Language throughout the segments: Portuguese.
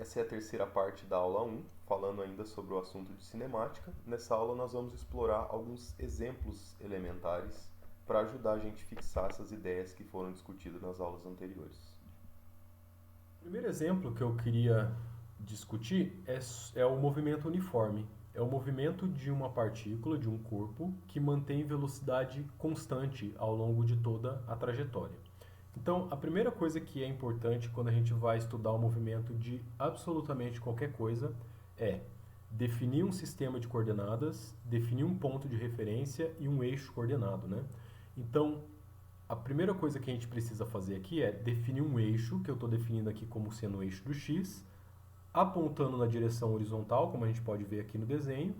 Essa é a terceira parte da aula 1, falando ainda sobre o assunto de cinemática. Nessa aula nós vamos explorar alguns exemplos elementares para ajudar a gente a fixar essas ideias que foram discutidas nas aulas anteriores. O primeiro exemplo que eu queria discutir é o movimento uniforme. É o movimento de uma partícula, de um corpo, que mantém velocidade constante ao longo de toda a trajetória. Então, a primeira coisa que é importante quando a gente vai estudar o movimento de absolutamente qualquer coisa é definir um sistema de coordenadas, definir um ponto de referência e um eixo coordenado, né? Então, a primeira coisa que a gente precisa fazer aqui é definir um eixo, que eu estou definindo aqui como sendo o eixo do x, apontando na direção horizontal, como a gente pode ver aqui no desenho,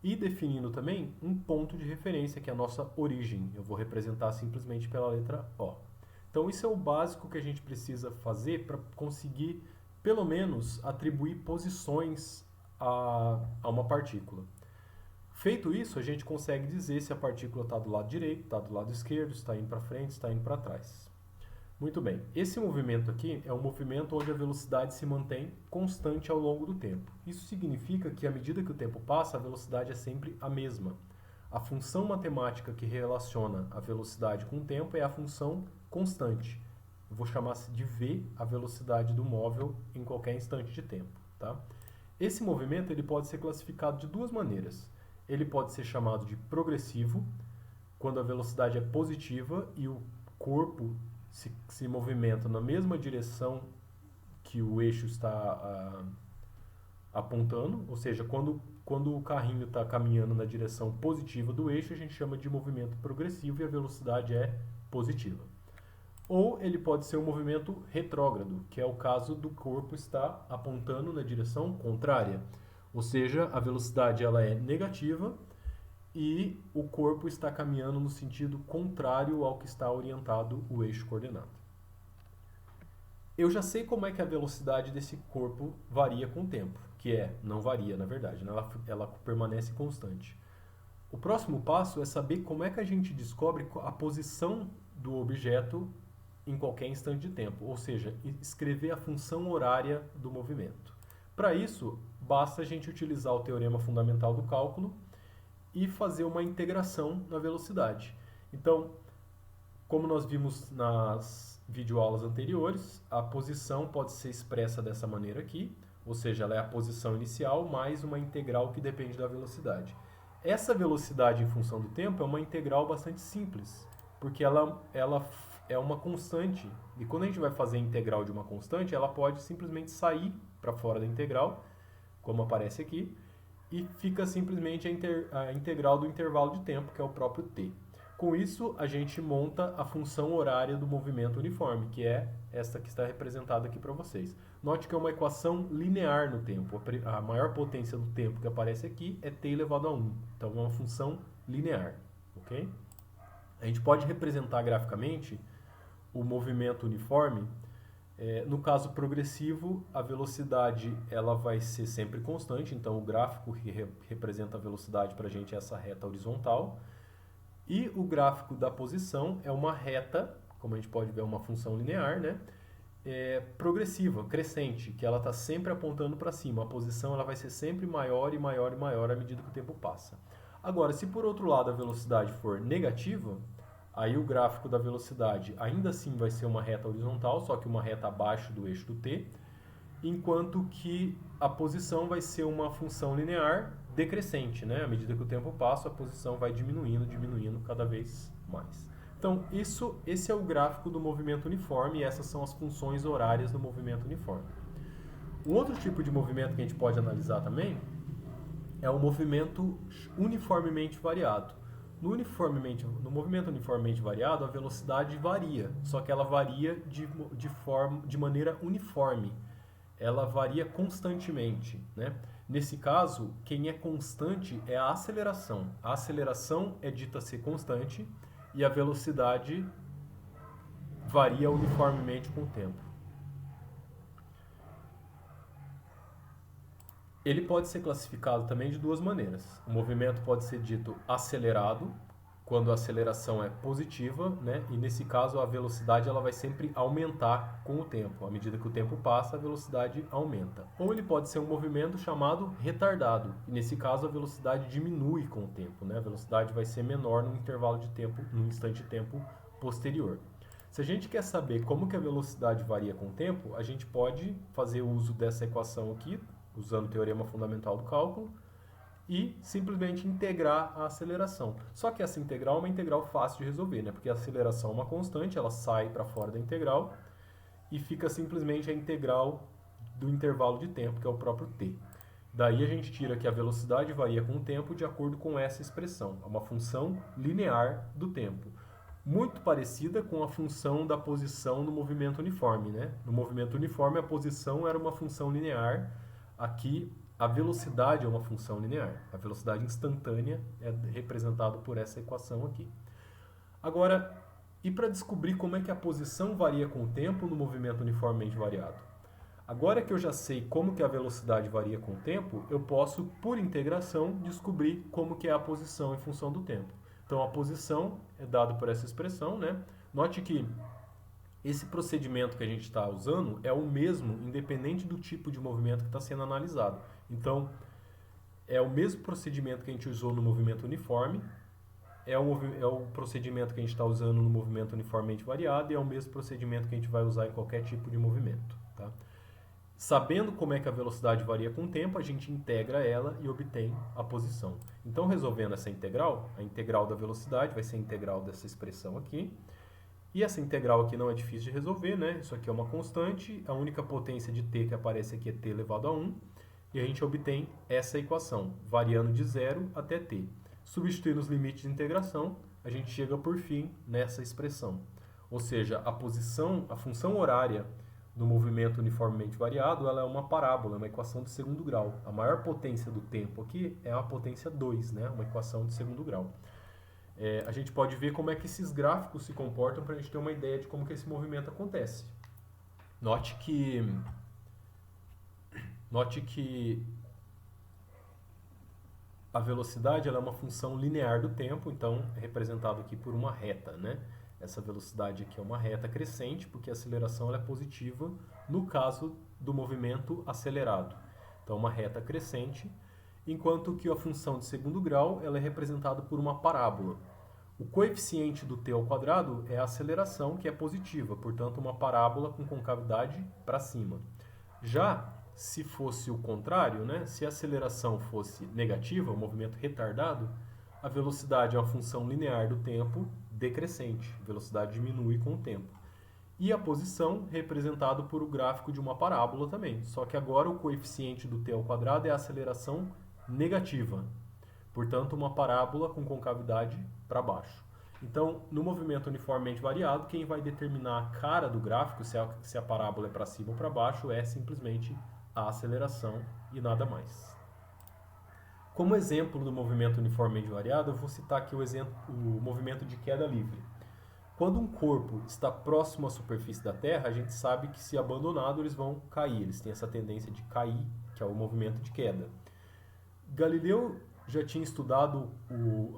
e definindo também um ponto de referência, que é a nossa origem. Eu vou representar simplesmente pela letra O. Então, isso é o básico que a gente precisa fazer para conseguir, pelo menos, atribuir posições a uma partícula. Feito isso, a gente consegue dizer se a partícula está do lado direito, está do lado esquerdo, está indo para frente, está indo para trás. Muito bem, esse movimento aqui é um movimento onde a velocidade se mantém constante ao longo do tempo. Isso significa que, à medida que o tempo passa, a velocidade é sempre a mesma. A função matemática que relaciona a velocidade com o tempo é a função constante. Eu vou chamar de v a velocidade do móvel em qualquer instante de tempo. Tá? Esse movimento ele pode ser classificado de duas maneiras. Ele pode ser chamado de progressivo, quando a velocidade é positiva e o corpo se movimenta na mesma direção que o eixo está apontando, ou seja, quando o carrinho está caminhando na direção positiva do eixo, a gente chama de movimento progressivo e a velocidade é positiva. Ou ele pode ser um movimento retrógrado, que é o caso do corpo estar apontando na direção contrária, ou seja, a velocidade ela é negativa e o corpo está caminhando no sentido contrário ao que está orientado o eixo coordenado. Eu já sei como é que a velocidade desse corpo varia com o tempo, que não varia, na verdade, né? Ela permanece constante. O próximo passo é saber como é que a gente descobre a posição do objeto em qualquer instante de tempo, ou seja, escrever a função horária do movimento. Para isso, basta a gente utilizar o teorema fundamental do cálculo e fazer uma integração na velocidade. Então, como nós vimos nas videoaulas anteriores, a posição pode ser expressa dessa maneira aqui, ou seja, ela é a posição inicial mais uma integral que depende da velocidade. Essa velocidade em função do tempo é uma integral bastante simples, porque ela é uma constante, e quando a gente vai fazer a integral de uma constante, ela pode simplesmente sair para fora da integral, como aparece aqui, e fica simplesmente a integral do intervalo de tempo, que é o próprio t. Com isso, a gente monta a função horária do movimento uniforme, que é esta que está representada aqui para vocês. Note que é uma equação linear no tempo. A maior potência do tempo que aparece aqui é t elevado a 1. Então, é uma função linear. Okay? A gente pode representar graficamente o movimento uniforme. No caso progressivo, a velocidade ela vai ser sempre constante, então o gráfico que representa a velocidade para a gente é essa reta horizontal. E o gráfico da posição é uma reta, como a gente pode ver, é uma função linear, né? Progressiva, crescente, que ela está sempre apontando para cima. A posição ela vai ser sempre maior e maior e maior à medida que o tempo passa. Agora, se por outro lado a velocidade for negativa, aí o gráfico da velocidade ainda assim vai ser uma reta horizontal, só que uma reta abaixo do eixo do t, enquanto que a posição vai ser uma função linear decrescente, né? À medida que o tempo passa, a posição vai diminuindo cada vez mais. Então, esse é o gráfico do movimento uniforme e essas são as funções horárias do movimento uniforme. Um outro tipo de movimento que a gente pode analisar também é o movimento uniformemente variado. No movimento uniformemente variado, a velocidade varia, só que ela varia de maneira uniforme. Ela varia constantemente, né? Nesse caso, quem é constante é a aceleração. A aceleração é dita ser constante e a velocidade varia uniformemente com o tempo. Ele pode ser classificado também de duas maneiras. O movimento pode ser dito acelerado, quando a aceleração é positiva, né? E nesse caso a velocidade ela vai sempre aumentar com o tempo. À medida que o tempo passa, a velocidade aumenta. Ou ele pode ser um movimento chamado retardado. E nesse caso a velocidade diminui com o tempo, né? A velocidade vai ser menor no intervalo de tempo, no instante de tempo posterior. Se a gente quer saber como que a velocidade varia com o tempo, a gente pode fazer uso dessa equação aqui, usando o teorema fundamental do cálculo, e simplesmente integrar a aceleração. Só que essa integral é uma integral fácil de resolver, né? Porque a aceleração é uma constante, ela sai para fora da integral e fica simplesmente a integral do intervalo de tempo, que é o próprio t. Daí a gente tira que a velocidade varia com o tempo de acordo com essa expressão. É uma função linear do tempo. Muito parecida com a função da posição no movimento uniforme, né? No movimento uniforme a posição era uma função linear. Aqui a velocidade é uma função linear. A velocidade instantânea é representada por essa equação aqui. Agora, e para descobrir como é que a posição varia com o tempo no movimento uniformemente variado? Agora que eu já sei como que a velocidade varia com o tempo, eu posso, por integração, descobrir como que é a posição em função do tempo. Então, a posição é dada por essa expressão, né? Note que esse procedimento que a gente está usando é o mesmo, independente do tipo de movimento que está sendo analisado. Então, é o mesmo procedimento que a gente usou no movimento uniforme, é o procedimento que a gente está usando no movimento uniformemente variado e é o mesmo procedimento que a gente vai usar em qualquer tipo de movimento. Tá? Sabendo como é que a velocidade varia com o tempo, a gente integra ela e obtém a posição. Então, resolvendo essa integral, a integral da velocidade vai ser a integral dessa expressão aqui. E essa integral aqui não é difícil de resolver, né? Isso aqui é uma constante, a única potência de t que aparece aqui é t elevado a 1, e a gente obtém essa equação, variando de 0 até t. Substituindo os limites de integração, a gente chega por fim nessa expressão. Ou seja, a função horária do movimento uniformemente variado, ela é uma parábola, é uma equação de segundo grau. A maior potência do tempo aqui é a potência 2, né? Uma equação de segundo grau. A gente pode ver como é que esses gráficos se comportam para a gente ter uma ideia de como que esse movimento acontece. Note que a velocidade ela é uma função linear do tempo, então é representado aqui por uma reta, né? Essa velocidade aqui é uma reta crescente, porque a aceleração ela é positiva no caso do movimento acelerado. Então, uma reta crescente, enquanto que a função de segundo grau ela é representada por uma parábola. O coeficiente do t ao quadrado é a aceleração, que é positiva, portanto, uma parábola com concavidade para cima. Já se fosse o contrário, né, se a aceleração fosse negativa, o movimento retardado, a velocidade é uma função linear do tempo decrescente, a velocidade diminui com o tempo. E a posição representado por o gráfico de uma parábola também, só que agora o coeficiente do t ao quadrado é a aceleração negativa, portanto uma parábola com concavidade para baixo. Então, no movimento uniformemente variado, quem vai determinar a cara do gráfico, se a parábola é para cima ou para baixo, é simplesmente a aceleração e nada mais. Como exemplo do movimento uniformemente variado, eu vou citar aqui o movimento de queda livre. Quando um corpo está próximo à superfície da Terra, a gente sabe que se abandonado eles vão cair, eles têm essa tendência de cair, que é o movimento de queda. Galileu já tinha estudado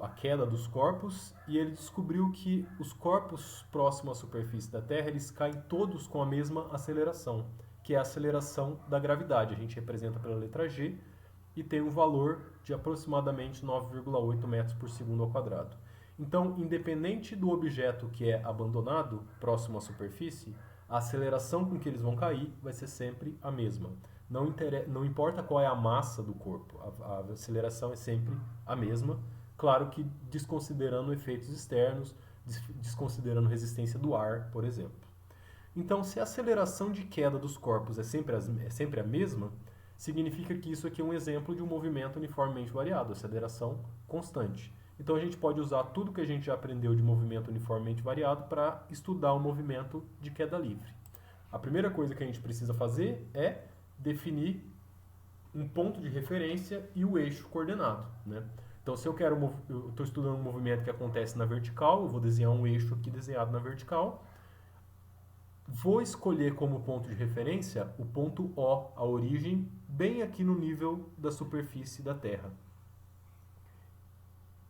a queda dos corpos e ele descobriu que os corpos próximos à superfície da Terra eles caem todos com a mesma aceleração, que é a aceleração da gravidade. A gente representa pela letra G e tem um valor de aproximadamente 9,8 metros por segundo ao quadrado. Então, independente do objeto que é abandonado próximo à superfície, a aceleração com que eles vão cair vai ser sempre a mesma. Não importa qual é a massa do corpo, a aceleração é sempre a mesma, claro que desconsiderando efeitos externos, desconsiderando resistência do ar, por exemplo. Então, se a aceleração de queda dos corpos é sempre a mesma, significa que isso aqui é um exemplo de um movimento uniformemente variado, aceleração constante. Então, a gente pode usar tudo que a gente já aprendeu de movimento uniformemente variado para estudar o movimento de queda livre. A primeira coisa que a gente precisa fazer é definir um ponto de referência e o eixo coordenado, né? Então, se eu estou estudando um movimento que acontece na vertical, eu vou desenhar um eixo aqui desenhado na vertical. Vou escolher como ponto de referência o ponto O, a origem, bem aqui no nível da superfície da Terra.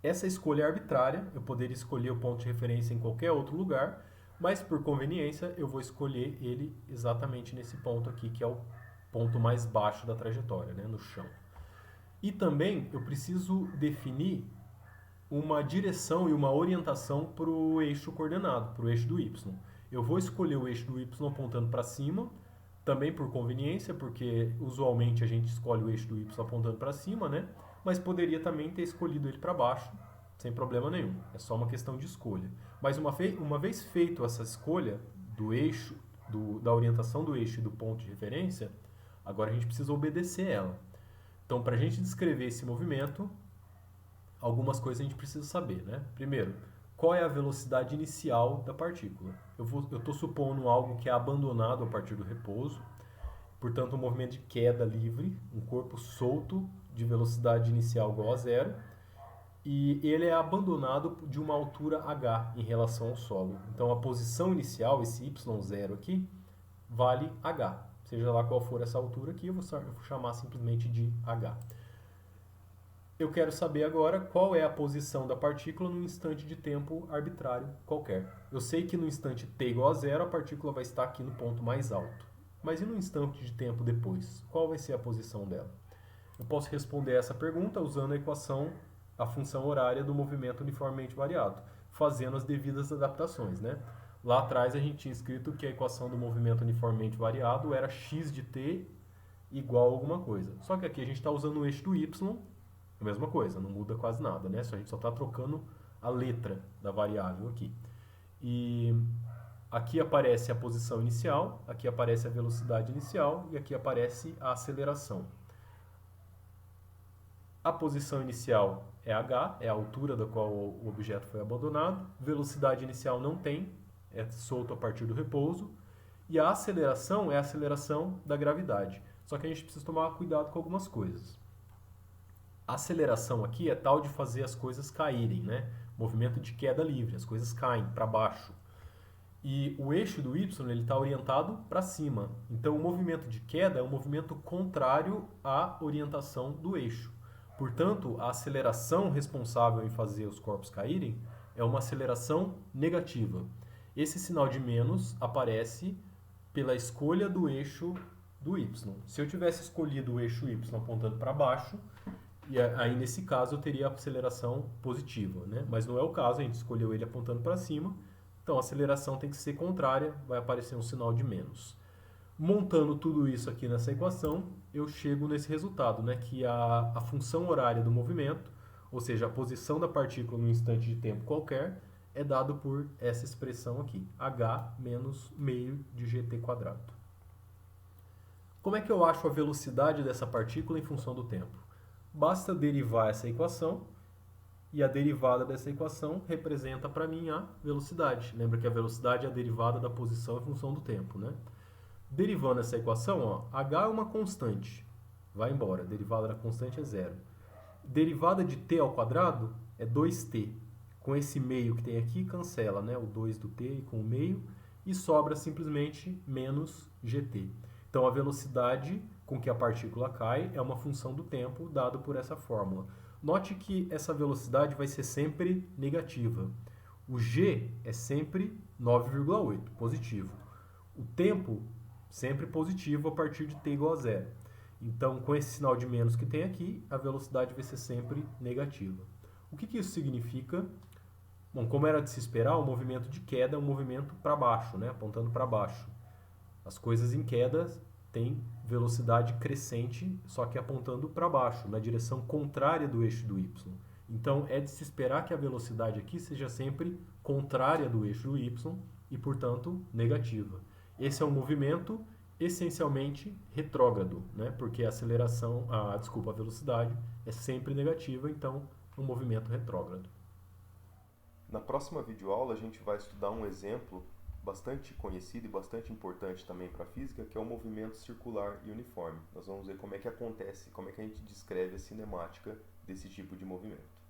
Essa escolha é arbitrária, eu poderia escolher o ponto de referência em qualquer outro lugar, mas por conveniência eu vou escolher ele exatamente nesse ponto aqui, que é o ponto mais baixo da trajetória, né, no chão. E também eu preciso definir uma direção e uma orientação para o eixo coordenado, para o eixo do y. Eu vou escolher o eixo do y apontando para cima, também por conveniência, porque usualmente a gente escolhe o eixo do y apontando para cima, né? Mas poderia também ter escolhido ele para baixo, sem problema nenhum. É só uma questão de escolha. Mas uma vez feito essa escolha do eixo, da orientação do eixo e do ponto de referência, agora a gente precisa obedecer ela. Então, para a gente descrever esse movimento, algumas coisas a gente precisa saber, né? Primeiro, qual é a velocidade inicial da partícula? Eu estou supondo algo que é abandonado a partir do repouso, portanto, um movimento de queda livre, um corpo solto de velocidade inicial igual a zero, e ele é abandonado de uma altura h em relação ao solo. Então, a posição inicial, esse y0 aqui, vale h. Seja lá qual for essa altura aqui, eu vou chamar simplesmente de h. Eu quero saber agora qual é a posição da partícula num instante de tempo arbitrário qualquer. Eu sei que no instante t igual a zero, a partícula vai estar aqui no ponto mais alto. Mas e no instante de tempo depois? Qual vai ser a posição dela? Eu posso responder essa pergunta usando a função horária do movimento uniformemente variado, fazendo as devidas adaptações, né? Lá atrás a gente tinha escrito que a equação do movimento uniformemente variado era x de t igual a alguma coisa. Só que aqui a gente está usando o eixo do y, a mesma coisa, não muda quase nada, né? A gente só está trocando a letra da variável aqui. E aqui aparece a posição inicial, aqui aparece a velocidade inicial e aqui aparece a aceleração. A posição inicial é h, é a altura da qual o objeto foi abandonado. Velocidade inicial não tem, é solto a partir do repouso. E a aceleração é a aceleração da gravidade. Só que a gente precisa tomar cuidado com algumas coisas. A aceleração aqui é tal de fazer as coisas caírem, né? Movimento de queda livre, as coisas caem para baixo. E o eixo do y está orientado para cima. Então, o movimento de queda é um movimento contrário à orientação do eixo. Portanto, a aceleração responsável em fazer os corpos caírem é uma aceleração negativa. Esse sinal de menos aparece pela escolha do eixo do y. Se eu tivesse escolhido o eixo y apontando para baixo, e aí nesse caso eu teria a aceleração positiva, né? Mas não é o caso, a gente escolheu ele apontando para cima, então a aceleração tem que ser contrária, vai aparecer um sinal de menos. Montando tudo isso aqui nessa equação, eu chego nesse resultado, né? Que a função horária do movimento, ou seja, a posição da partícula num instante de tempo qualquer, é dado por essa expressão aqui, h menos meio de gt². Como é que eu acho a velocidade dessa partícula em função do tempo? Basta derivar essa equação, e a derivada dessa equação representa para mim a velocidade. Lembra que a velocidade é a derivada da posição em função do tempo, né? Derivando essa equação, ó, h é uma constante, vai embora, a derivada da constante é zero. Derivada de t ao quadrado é 2t. Com esse meio que tem aqui, cancela, né? O 2 do t com o meio, e sobra simplesmente menos gt. Então, a velocidade com que a partícula cai é uma função do tempo dado por essa fórmula. Note que essa velocidade vai ser sempre negativa. O g é sempre 9,8, positivo. O tempo, sempre positivo a partir de t igual a zero. Então, com esse sinal de menos que tem aqui, a velocidade vai ser sempre negativa. O que isso significa? Bom, como era de se esperar, o movimento de queda é um movimento para baixo, né? Apontando para baixo. As coisas em queda têm velocidade crescente, só que apontando para baixo, na direção contrária do eixo do y. Então, é de se esperar que a velocidade aqui seja sempre contrária do eixo do y e, portanto, negativa. Esse é um movimento essencialmente retrógrado, né? Porque a velocidade é sempre negativa, então um movimento retrógrado. Na próxima videoaula a gente vai estudar um exemplo bastante conhecido e bastante importante também para a física, que é o movimento circular e uniforme. Nós vamos ver como é que acontece, como é que a gente descreve a cinemática desse tipo de movimento.